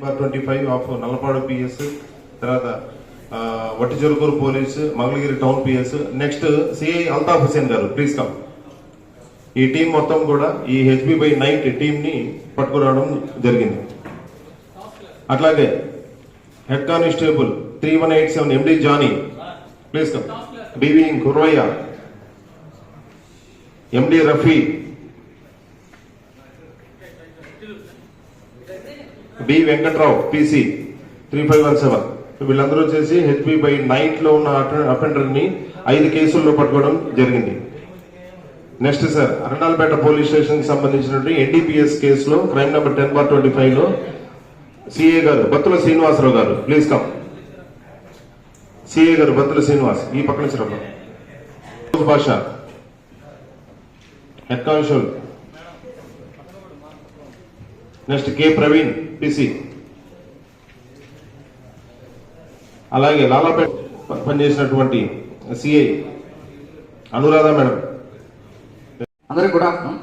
25 of Nallapadu PS, తర్వాత Vatticherukuru police, Mangalagiri town PS. Next CI Altaf Hussain గారు, please come. ఈ టీం మొత్తం కూడా ఈ HB/90 టీం ని పట్టుకురావడం జరిగింది. అట్లాగే head constable 3187 MD Johnny, please come. BV Kurvayya, MD Rafi, B Venkatrao PC 3517. వీళ్ళందరూ వచ్చేసి HB/90 లో ఉన్న అఫెండర్ ని 5 కేసుల్లో పట్టుకోవడం జరిగింది. నెక్స్ట్ సార్, అరణాలపేట పోలీస్ స్టేషన్ కి సంబంధించినటువంటి NDPS కేసులో క్రైమ్ నెంబర్ 10/25 లో సిఏ గారు బత్తుల శ్రీనివాసరావు గారు, ప్లీజ్ కమ్. సిఏ గారు బత్తుల శ్రీనివాస్, ఈ పక్క నుంచి రమ్మ. భాష head constable. Next K Praveen PC. అలాగే లాలాపేట పనిచేసినటువంటి సిఐ అనురాధ మేడం. అందరికి గుడ్ ఆఫ్టర్నూన్.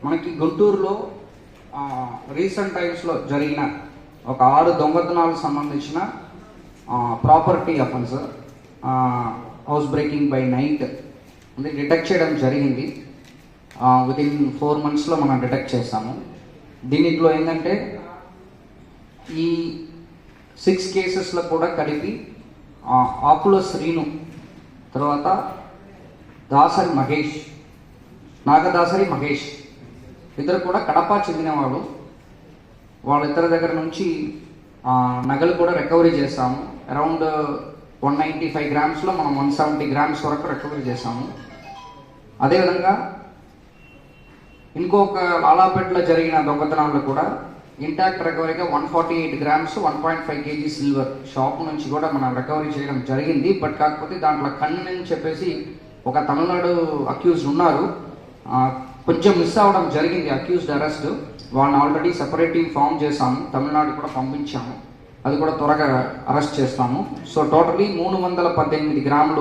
మనకి గుంటూరులో రీసెంట్ టైమ్స్లో జరిగిన ఒక 6 దొంగతనాలకు సంబంధించిన property offence, house breaking by night detect చేయడం జరిగింది. వితిన్ 4 monthsలో మనం డిటెక్ట్ చేస్తాము. దీనిలో ఏంటంటే ఈ 6 కేసెస్లో కూడా కలిపి ఆకుల శ్రీను, తర్వాత దాసరి మహేష్, నాగదాసరి మహేష్ ఇద్దరు కూడా కడప చెందిన వాళ్ళు. వాళ్ళిద్దరి దగ్గర నుంచి నగలు కూడా రికవరీ చేస్తాము. అరౌండ్ 195 grams మనం 170 grams వరకు రికవరీ చేస్తాము. అదేవిధంగా ఇంకొక లాలాపేటలో జరిగిన దొంగతనాల్లో కూడా ఇంటాక్ట్ రికవరీగా 148 grams 1.5 kg సిల్వర్ షాప్ నుంచి కూడా మనం రికవరీ చేయడం జరిగింది. బట్ కాకపోతే దాంట్లో కన్ను అని చెప్పేసి ఒక తమిళనాడు అక్యూజ్డ్ ఉన్నారు, కొంచెం మిస్ అవ్వడం జరిగింది అక్యూజ్డ్ అరెస్ట్. వాళ్ళని ఆల్రెడీ సెపరేట్ టీమ్ ఫామ్ చేశాము, తమిళనాడు కూడా పంపించాము, అది కూడా త్వరగా అరెస్ట్ చేస్తాము. So totally 318 grams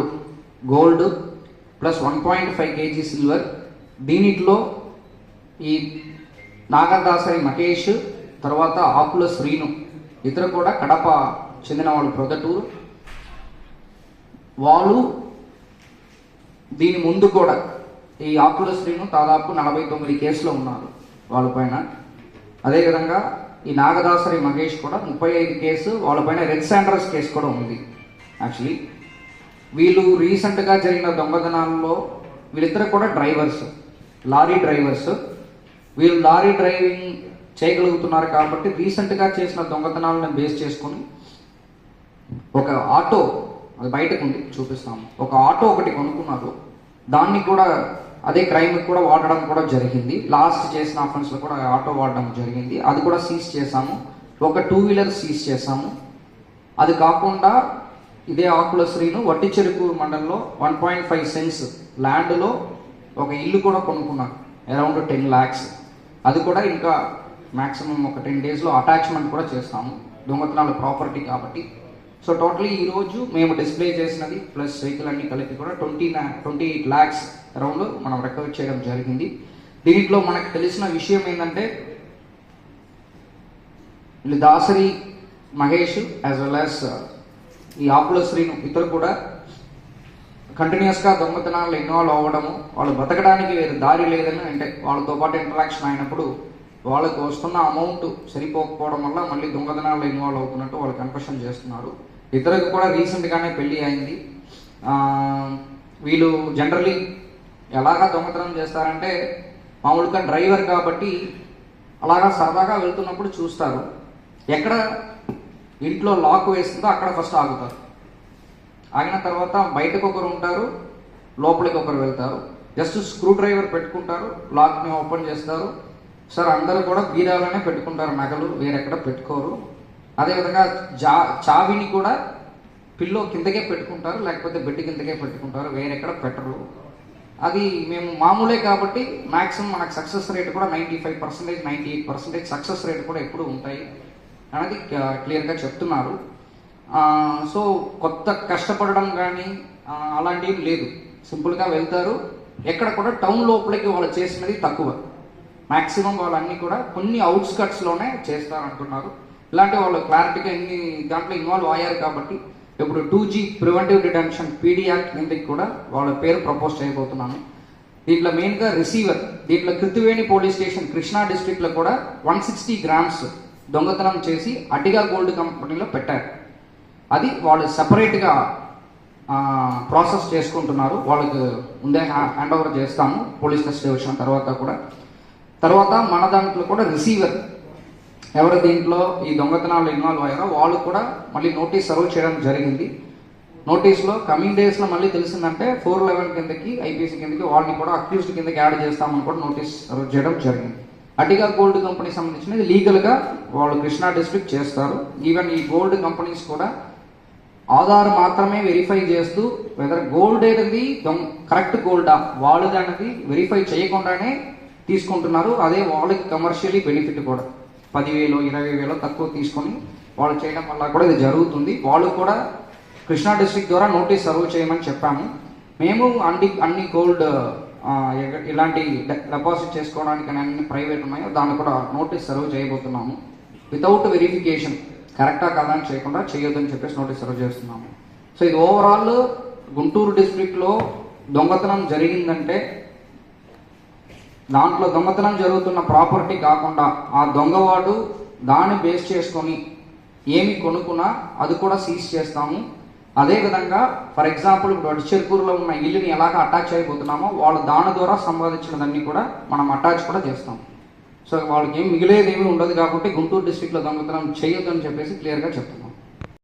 gold plus 1.5 kg silver. దీనిలో ఈ నాగదాసరి మహేష్, తర్వాత ఆకుల శ్రీను ఇద్దరు కూడా కడప చెందిన వాళ్ళు, ప్రొద్దుటూరు వాళ్ళు. దీని ముందు కూడా ఈ ఆకుల శ్రీను దాదాపు 49 కేసులో ఉన్నారు వాళ్ళపైన. అదేవిధంగా ఈ నాగదాసరి మహేష్ కూడా 35 కేసు, వాళ్ళపైన రెడ్ శాండర్స్ కేసు కూడా ఉంది. యాక్చువల్లీ వీళ్ళు రీసెంట్గా జరిగిన దొంగతనాల్లో వీళ్ళిద్దరు కూడా డ్రైవర్స్, లారీ డ్రైవర్స్. వీళ్ళు లారీ డ్రైవింగ్ చేయగలుగుతున్నారు కాబట్టి రీసెంట్గా చేసిన దొంగతనాలను బేస్ చేసుకొని ఒక ఆటో, అది బయటకు ఉంది చూపిస్తాము, ఒక ఆటో ఒకటి కొనుక్కున్నారు. దాన్ని కూడా అదే క్రైమ్ కూడా వాడడం కూడా జరిగింది. లాస్ట్ చేసిన అఫెన్స్లో కూడా ఆటో వాడడం జరిగింది, అది కూడా సీజ్ చేశాము. ఒక 2-wheeler సీజ్ చేశాము. అది కాకుండా ఇదే ఆకుల శ్రీను వట్టిచెరుకూరు మండలంలో 1.5 cents ల్యాండ్లో ఒక ఇల్లు కూడా కొనుక్కున్నారు, అరౌండ్ 10 lakhs. అది కూడా ఇంకా మ్యాక్సిమం ఒక 10 daysలో అటాచ్మెంట్ కూడా చేస్తాము, దొంగతనాలు ప్రాపర్టీ కాబట్టి. సో టోటలీ ఈరోజు మేము డిస్ప్లే చేసినది ప్లస్ వెహికల్ అన్ని కలిపి కూడా 28 lakhs అరౌండ్ మనం రికవర్ చేయడం జరిగింది. దీంట్లో మనకు తెలిసిన విషయం ఏంటంటే వీళ్ళు Dasari Mahesh as well as ఈ ఆకుల శ్రీను ఇద్దరు కూడా కంటిన్యూస్గా దొంగతనాలు ఇన్వాల్వ్ అవ్వడము, వాళ్ళు బతకడానికి వేరే దారి లేదని, అంటే వాళ్ళతో పాటు ఇంటరాక్షన్ అయినప్పుడు వాళ్ళకు వస్తున్న అమౌంట్ సరిపోకపోవడం వల్ల మళ్ళీ దొంగతనాల్లో ఇన్వాల్వ్ అవుతున్నట్టు వాళ్ళు కన్ఫెషన్ చేస్తున్నారు. ఇద్దరికి కూడా రీసెంట్గానే పెళ్ళి అయింది. వీళ్ళు జనరలీ ఎలాగా దొంగతనం చేస్తారంటే మామూలుగా డ్రైవర్ కాబట్టి అలాగా సరదాగా వెళ్తున్నప్పుడు చూస్తారు, ఎక్కడ ఇంట్లో లాక్ వేస్తుందో అక్కడ ఫస్ట్ ఆగుతారు. ఆగిన తర్వాత బయటకు ఒకరు ఉంటారు, లోపలికి ఒకరు వెళ్తారు, జస్ట్ స్క్రూ డ్రైవర్ పెట్టుకుంటారు, లాక్ని ఓపెన్ చేస్తారు. సార్ అందరూ కూడా బీరాలోనే పెట్టుకుంటారు నగలు, వేరెక్కడ పెట్టుకోరు. అదేవిధంగా చావిని కూడా పిల్లో కిందకే పెట్టుకుంటారు, లేకపోతే బెడ్ కిందకే పెట్టుకుంటారు, వేరెక్కడ పెట్టరు. అది మేము మామూలే కాబట్టి మ్యాక్సిమం మనకు సక్సెస్ రేట్ కూడా 95%, 98% సక్సెస్ రేట్ కూడా ఎప్పుడు ఉంటాయి అనేది క్లియర్గా చెప్తున్నారు. సో కొత్త కష్టపడడం కానీ అలాంటివి లేదు, సింపుల్గా వెళ్తారు. ఎక్కడ కూడా టౌన్ లోపలికి వాళ్ళు చేసినది తక్కువ. మాక్సిమం వాళ్ళన్నీ కూడా కొన్ని అవుట్స్కట్స్లోనే చేస్తారంటున్నారు. ఇలాంటి వాళ్ళు క్లారిటీగా ఎన్ని దాంట్లో ఇన్వాల్వ్ అయ్యారు కాబట్టి ఇప్పుడు 2G preventive detention PD act కిందకి కూడా వాళ్ళ పేరు ప్రపోజ్ చేయబోతున్నాను. దీంట్లో మెయిన్గా రిసీవర్, దీంట్లో కృతివేణి పోలీస్ స్టేషన్ కృష్ణా డిస్ట్రిక్ట్లో కూడా 160 గ్రామ్స్ దొంగతనం చేసి అటిగా గోల్డ్ కంపెనీలో పెట్టారు. అది వాళ్ళు సపరేట్గా ప్రాసెస్ చేసుకుంటున్నారు. వాళ్ళకి ముందే హ్యాండ్ ఓవర్ చేస్తాము పోలీస్ కస్టడీ వచ్చిన తర్వాత మన దాంట్లో కూడా రిసీవర్ ఎవరు దీంట్లో ఈ దొంగతనాలు ఇన్వాల్వ్ అయ్యారో వాళ్ళు కూడా మళ్ళీ నోటీస్ సర్వ్ చేయడం జరిగింది. నోటీస్లో కమింగ్ డేస్లో మళ్ళీ తెలిసిందంటే 411 కిందకి ఐపీసీ కిందకి వాళ్ళని కూడా అక్యూజ్డ్ కిందకి యాడ్ చేస్తామని కూడా నోటీస్ సర్వ్ చేయడం జరిగింది. అటిగా గోల్డ్ కంపెనీ సంబంధించినది లీగల్గా వాళ్ళు కృష్ణా డిస్ట్రిక్ట్ చేస్తారు. ఈవెన్ ఈ గోల్డ్ కంపెనీస్ కూడా ఆధార్ మాత్రమే వెరిఫై చేస్తూ వెదర్ గోల్డ్ అనేది కరెక్ట్ గోల్డా వాళ్ళది అనేది వెరిఫై చేయకుండానే తీసుకుంటున్నారు. అదే వాళ్ళకి కమర్షియలీ బెనిఫిట్ కూడా 10,000 20,000 తక్కువ తీసుకొని వాళ్ళు చేయడం వల్ల కూడా ఇది జరుగుతుంది. వాళ్ళు కూడా కృష్ణా డిస్ట్రిక్ట్ ద్వారా నోటీస్ సర్వ్ చేయమని చెప్పాము. మేము అన్ని గోల్డ్ ఇలాంటి డిపాజిట్ చేసుకోవడానికి అన్ని ప్రైవేట్ ఉన్నాయో దాన్ని కూడా నోటీస్ సర్వ్ చేయబోతున్నాము. వితౌట్ వెరిఫికేషన్ కరెక్టా కాదా అని చేయకుండా చేయొద్దని చెప్పేసి నోటీస్ సర్వ్ చేస్తున్నాము. సో ఇది ఓవరాల్ గుంటూరు డిస్ట్రిక్ట్లో దొంగతనం జరిగిందంటే దాంట్లో దొంగతనం జరుగుతున్న ప్రాపర్టీ కాకుండా ఆ దొంగవాడు దాన్ని బేస్ చేసుకొని ఏమి కొనుక్కున్నా అది కూడా సీజ్ చేస్తాము. అదేవిధంగా ఫర్ ఎగ్జాంపుల్ ఇప్పుడు అడిచెరుకూరులో ఉన్న ఇల్లుని ఎలాగ అటాచ్ అయిపోతున్నామో వాళ్ళు దాని ద్వారా సంపాదించినదన్నీ కూడా మనం అటాచ్ కూడా చేస్తాం. సో వాళ్ళకి ఏం మిగిలేదేమీ ఉండదు కాబట్టి గుంటూరు డిస్ట్రిక్ట్లో దొంగతనం చేయొద్దని చెప్పేసి క్లియర్గా చెప్తాం.